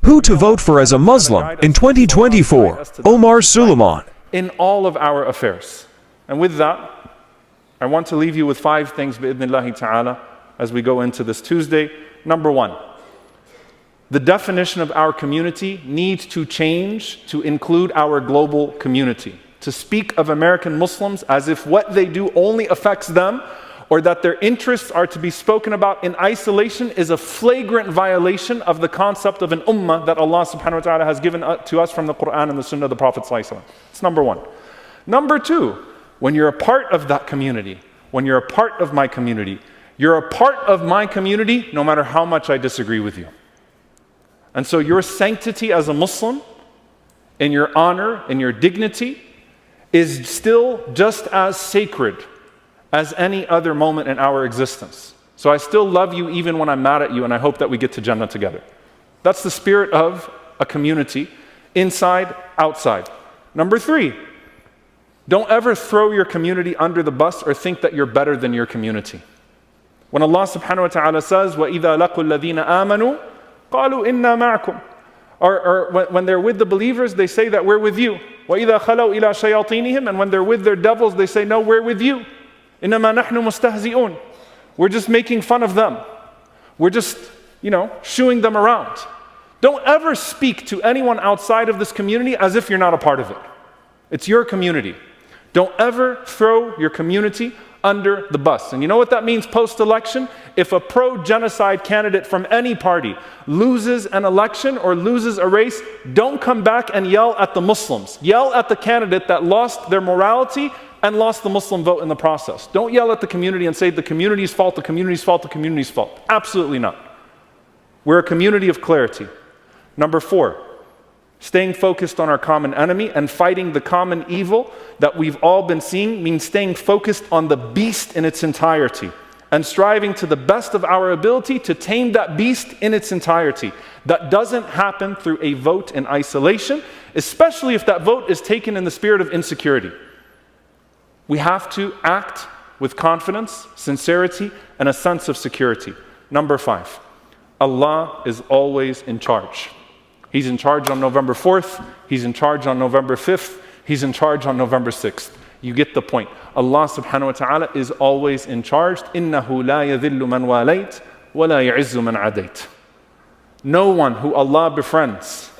Who to vote for as a Muslim in 2024? Omar Suleiman. In all of our affairs. And with that, I want to leave you with 5 things, bi'idhnillahi ta'ala, as we go into this Tuesday. Number 1, the definition of our community needs to change to include our global community. To speak of American Muslims as if what they do only affects them, or that their interests are to be spoken about in isolation, is a flagrant violation of the concept of an ummah that Allah subhanahu wa ta'ala has given to us from the Quran and the Sunnah of the Prophet sallallahu alaihi wasallam. It's number 1. Number 2, when you're a part of that community, when you're a part of my community, you're a part of my community no matter how much I disagree with you. And so your sanctity as a Muslim, in your honor, in your dignity, is still just as sacred as any other moment in our existence. So I still love you even when I'm mad at you, and I hope that we get to Jannah together. That's the spirit of a community, inside, outside. Number 3, don't ever throw your community under the bus or think that you're better than your community. When Allah subhanahu wa ta'ala says, وَإِذَا لَقُوا الَّذِينَ آمَنُوا قَالُوا إِنَّا مَعَكُمْ, or when they're with the believers, they say that we're with you. وَإِذَا خَلَوْا إِلَى شَيَاطِينِهِمْ, and when they're with their devils, they say, no, we're with you. إِنَّمَا نَحْنُ مُسْتَهْزِئُونَ. We're just making fun of them. We're just, shooing them around. Don't ever speak to anyone outside of this community as if you're not a part of it. It's your community. Don't ever throw your community under the bus. And you know what that means post-election? If a pro-genocide candidate from any party loses an election or loses a race, don't come back and yell at the Muslims. Yell at the candidate that lost their morality and lost the Muslim vote in the process. Don't yell at the community and say the community's fault, the community's fault, the community's fault. Absolutely not. We're a community of clarity. Number 4, staying focused on our common enemy and fighting the common evil that we've all been seeing means staying focused on the beast in its entirety and striving to the best of our ability to tame that beast in its entirety. That doesn't happen through a vote in isolation, especially if that vote is taken in the spirit of insecurity. We have to act with confidence, sincerity, and a sense of security. Number 5, Allah is always in charge. He's in charge on November 4th. He's in charge on November 5th. He's in charge on November 6th. You get the point. Allah subhanahu wa ta'ala is always in charge. إِنَّهُ لَا يَذِلُّ مَنْ وَالَيْتَ وَلَا يَعِزُّ مَنْ عَدَيْتَ. No one who Allah befriends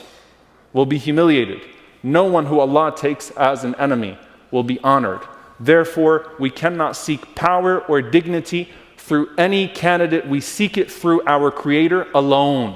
will be humiliated. No one who Allah takes as an enemy will be honored. Therefore, we cannot seek power or dignity through any candidate. We seek it through our Creator alone.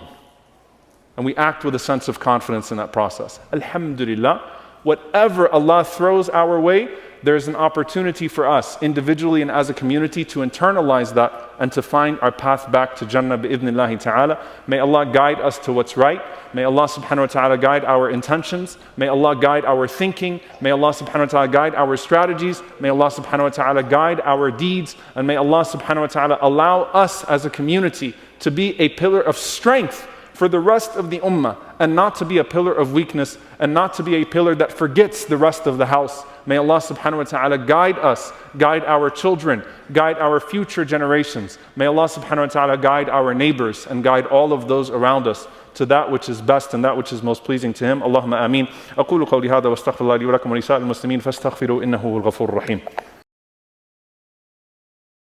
And we act with a sense of confidence in that process. Alhamdulillah, whatever Allah throws our way, there's an opportunity for us, individually and as a community, to internalize that and to find our path back to Jannah bi'idhnillahi ta'ala. May Allah guide us to what's right. May Allah subhanahu wa ta'ala guide our intentions. May Allah guide our thinking. May Allah subhanahu wa ta'ala guide our strategies. May Allah subhanahu wa ta'ala guide our deeds. And may Allah subhanahu wa ta'ala allow us as a community to be a pillar of strength for the rest of the ummah, and not to be a pillar of weakness, and not to be a pillar that forgets the rest of the house. May Allah subhanahu wa ta'ala guide us, guide our children, guide our future generations. May Allah subhanahu wa ta'ala guide our neighbors and guide all of those around us to that which is best and that which is most pleasing to Him. Allahumma ameen. أقول قولي هذا واستغفر الله لي ولكم ولسائر المسلمين فاستغفروا إنه هو الغفور الرحيم.